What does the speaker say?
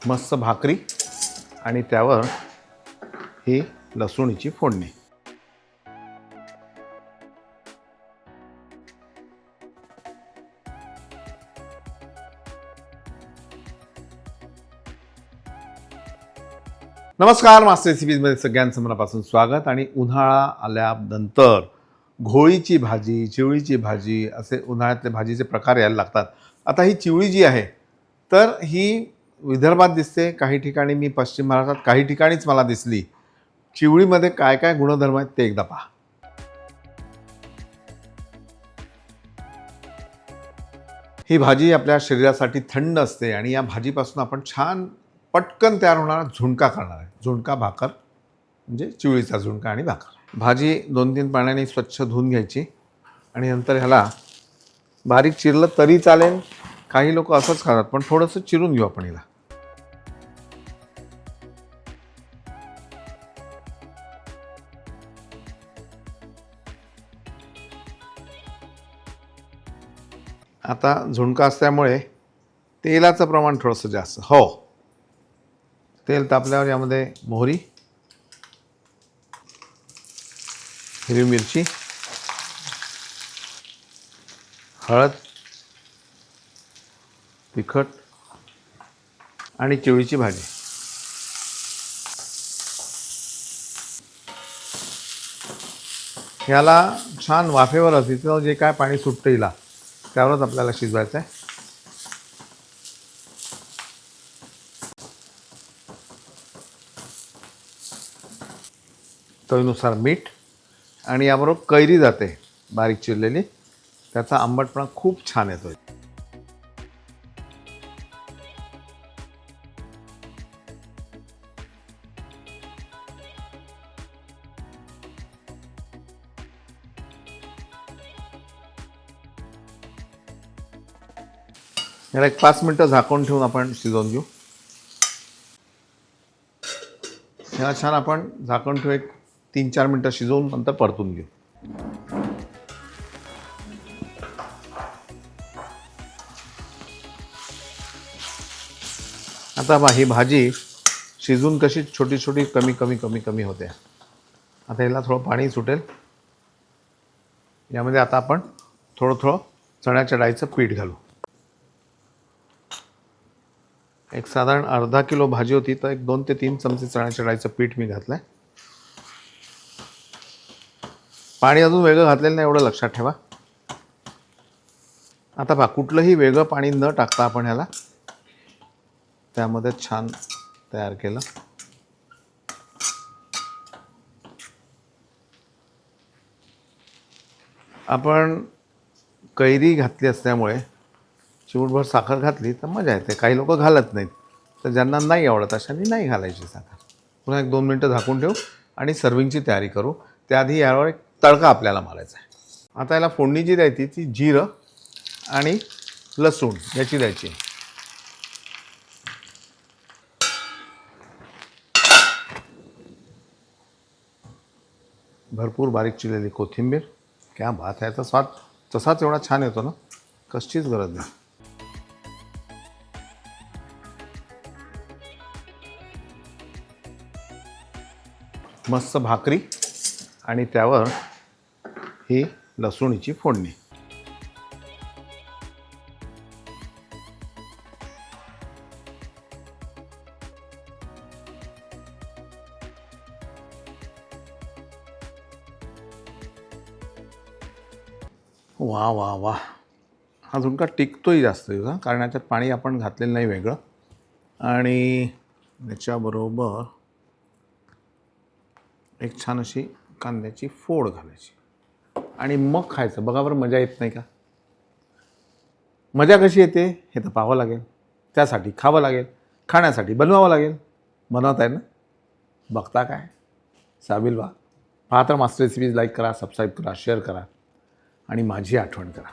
मस्त भाकरी आणि त्यावर ही लसूणीची फोडणी. नमस्कार, मास्टर रेसिपीजमध्ये सगळ्यांचं मनापासून स्वागत. आणि उन्हाळा आल्यानंतर घोळीची भाजी, चिवळीची भाजी असे उन्हाळ्यातले भाजीचे प्रकार यायला लागतात. आता ही चिवळी जी आहे तर ही विदर्भात दिसते, काही ठिकाणी मी पश्चिम महाराष्ट्रात काही ठिकाणीच मला दिसली. चिवळीमध्ये काय काय गुणधर्म आहेत ते एकदा पहा. ही भाजी आपल्या शरीरासाठी थंड असते आणि या भाजीपासून आपण छान पटकन तयार होणारा झुणका करणार आहे. झुणका भाकर म्हणजे चिवळीचा झुणका आणि भाकर. भाजी 2-3 पाण्याने स्वच्छ धुवून घ्यायची आणि नंतर ह्याला बारीक चिरलं तरी चालेल, काही लोक असंच खातात, पण थोडंसं चिरून घेऊ आपण हिला. आता झुणका असल्यामुळे तेलाचं प्रमाण थोडंसं जास्त. तेल तापल्यावर यामध्ये मोहरी, हिरवी मिरची, हळद, तिखट आणि चिवळीची भाजी. ह्याला छान वाफेवर तिथं जे काय पाणी सुटतं हिला त्यावरच आपल्याला शिजवायचं आहे. चवीनुसार मीठ आणि याबरोबर कैरी जाते बारीक चिरलेली, त्याचा आंबटपणा खूप छान येतो. याला एक 5 मिनटं झाकून ठेवून आपण शिजवून घेऊ. ह्याला छान आपण झाकण ठेवून एक 3-4 मिनटं शिजवून नंतर परतून घेऊ. आता ही भाजी शिजून कशी छोटी छोटी कमी होते. आता याला थोडं पाणी सुटेल. यामध्ये आता आपण थोडं चण्याच्या डाळीचं पीठ घालू. एक साधारण अर्धा किलो भाजी होती तर एक 2 ते 3 चमचे चण्याच्या डाळीचं पीठ मी घातलंय. पाणी अजून वेगळं घातलेलं नाही एवढं लक्षात ठेवा. आता पहा, कुठलंही वेगळं पाणी न टाकता आपण ह्याला त्यामध्ये छान तयार केलं. आपण कैरी घातली असल्यामुळे चिमूटभर साखर घातली तर मजा येते. काही लोक घालत नाहीत, तर ज्यांना नाही आवडत अशांनी नाही घालायची साखर. पुन्हा एक 2 मिनटं झाकून ठेवू आणि सर्विंगची तयारी करू. त्याआधी यावर एक तडका आपल्याला मारायचा आहे. आता याला फोडणी जी द्यायची ती जिरं आणि लसूण याची द्यायची. भरपूर बारीक चिरलेली कोथिंबीर. क्या बात आहे. याचा स्वाद तसाच एवढा छान येतो ना, कसलीच गरज नाही. मस्त भाकरी आणि त्यावर ही लसूणीची फोडणी. वा वा वा. हा झुणका टिकतोही जास्त दिवस, कारण याच्यात पाणी आपण घातलेलं नाही वेगळं. आणि याच्याबरोबर एक छान अशी कांद्याची फोड घालायची आणि मग खायचं. बघा बरं, मजा येत नाही का? मजा कशी येते हे तर पाहावं लागेल. त्यासाठी खावं लागेल, खाण्यासाठी बनवावं लागेल. बनवत आहे ना, बघता काय साबिल. वा. पहा तर मास्टर रेसिपीज लाईक करा, सबस्क्राईब करा, शेअर करा आणि माझी आठवण करा.